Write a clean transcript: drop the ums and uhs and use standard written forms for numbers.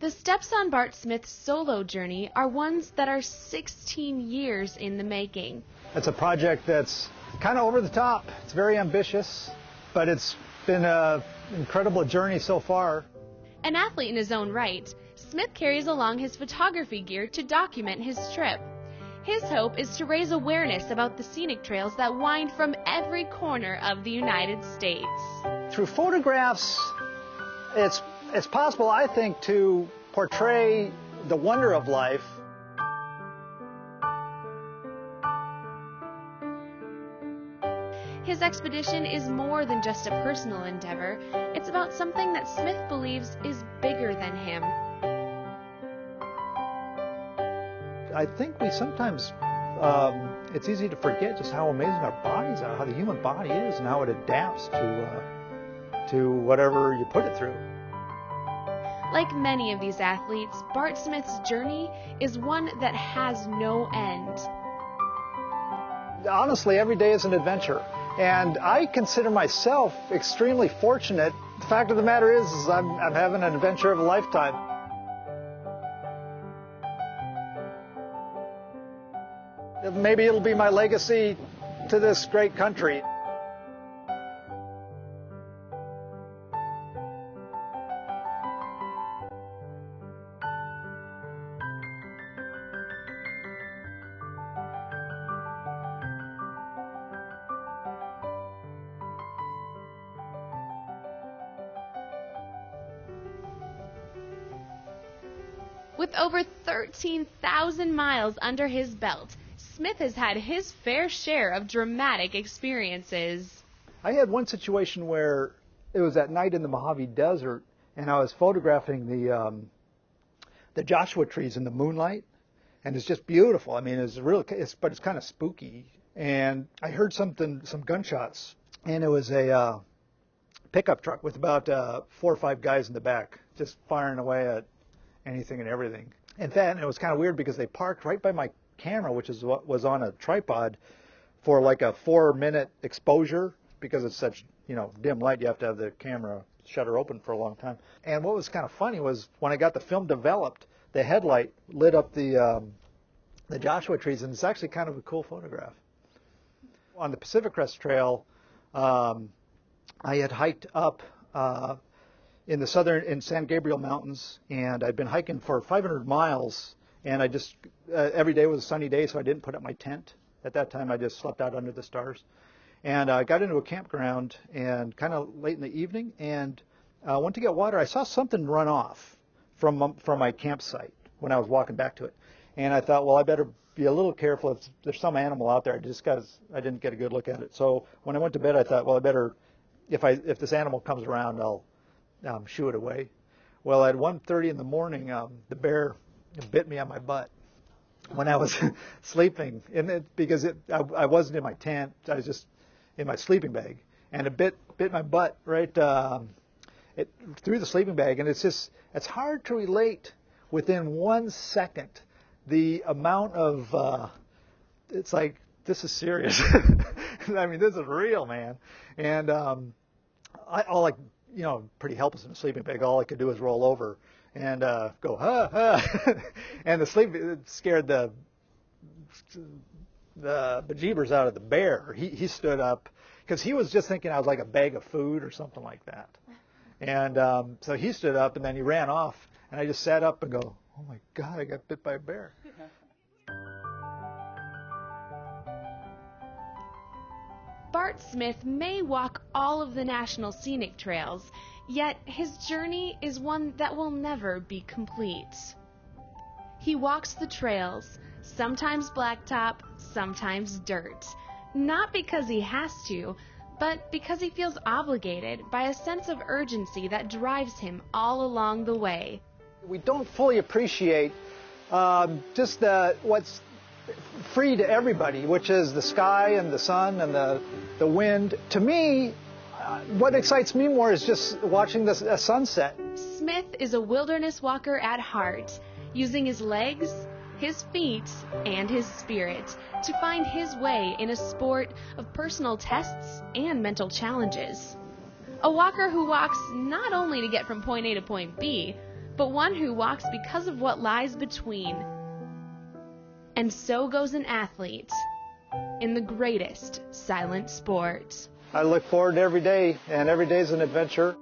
The steps on Bart Smith's solo journey are ones that are 16 years in the making. It's a project that's kind of over the top. It's very ambitious, but it's been an incredible journey so far. An athlete in his own right, Smith carries along his photography gear to document his trip. His hope is to raise awareness about the scenic trails that wind from every corner of the United States. Through photographs, it's possible, I think, to portray the wonder of life. His expedition is more than just a personal endeavor. It's about something that Smith believes is bigger than him. I think we sometimes, it's easy to forget just how amazing our bodies are, how the human body is, and how it adapts to whatever you put it through. Like many of these athletes, Bart Smith's journey is one that has no end. Honestly, every day is an adventure, and I consider myself extremely fortunate. The fact of the matter is I'm having an adventure of a lifetime. Maybe it'll be my legacy to this great country. With over 13,000 miles under his belt, Smith has had his fair share of dramatic experiences. I had one situation where it was at night in the Mojave Desert, and I was photographing the Joshua trees in the moonlight, and it's just beautiful. I mean, but it's kind of spooky. And I heard some gunshots, and it was a pickup truck with about 4 or 5 guys in the back, just firing away at anything and everything. In fact, it was kind of weird because they parked right by my camera, which is what was on a tripod, for like a 4-minute exposure, because it's such dim light. You have to have the camera shutter open for a long time. And what was kind of funny was when I got the film developed, the headlight lit up the Joshua trees, and it's actually kind of a cool photograph. On the Pacific Crest Trail, I had hiked up in San Gabriel Mountains, and I'd been hiking for 500 miles. And I just, every day was a sunny day, so I didn't put up my tent. At that time, I just slept out under the stars. And I got into a campground, and kind of late in the evening, and went to get water. I saw something run off from my campsite when I was walking back to it. And I thought, well, I better be a little careful if there's some animal out there, just because I didn't get a good look at it. So when I went to bed, I thought, well, I better, if this animal comes around, I'll shoo it away. Well, at 1:30 in the morning, the bear bit me on my butt when I was sleeping, because I wasn't in my tent. I was just in my sleeping bag, and it bit my butt right through the sleeping bag. And it's hard to relate within 1 second the amount of it's like, this is serious. I mean, this is real, man. And pretty helpless in a sleeping bag. All I could do was roll over and go, ha, ha. And it scared the bejeebers out of the bear. He stood up, because he was just thinking I was like a bag of food or something like that. And so he stood up, and then he ran off, and I just sat up and go, oh my God, I got bit by a bear. Bart Smith may walk all of the national scenic trails, yet his journey is one that will never be complete. He walks the trails, sometimes blacktop, sometimes dirt, not because he has to, but because he feels obligated by a sense of urgency that drives him all along the way. We don't fully appreciate just what's free to everybody, which is the sky and the sun and the wind. To me, what excites me more is just watching a sunset. Smith is a wilderness walker at heart, using his legs, his feet, and his spirit to find his way in a sport of personal tests and mental challenges. A walker who walks not only to get from point A to point B, but one who walks because of what lies between. And so goes an athlete in the greatest silent sport. I look forward to every day, and every day is an adventure.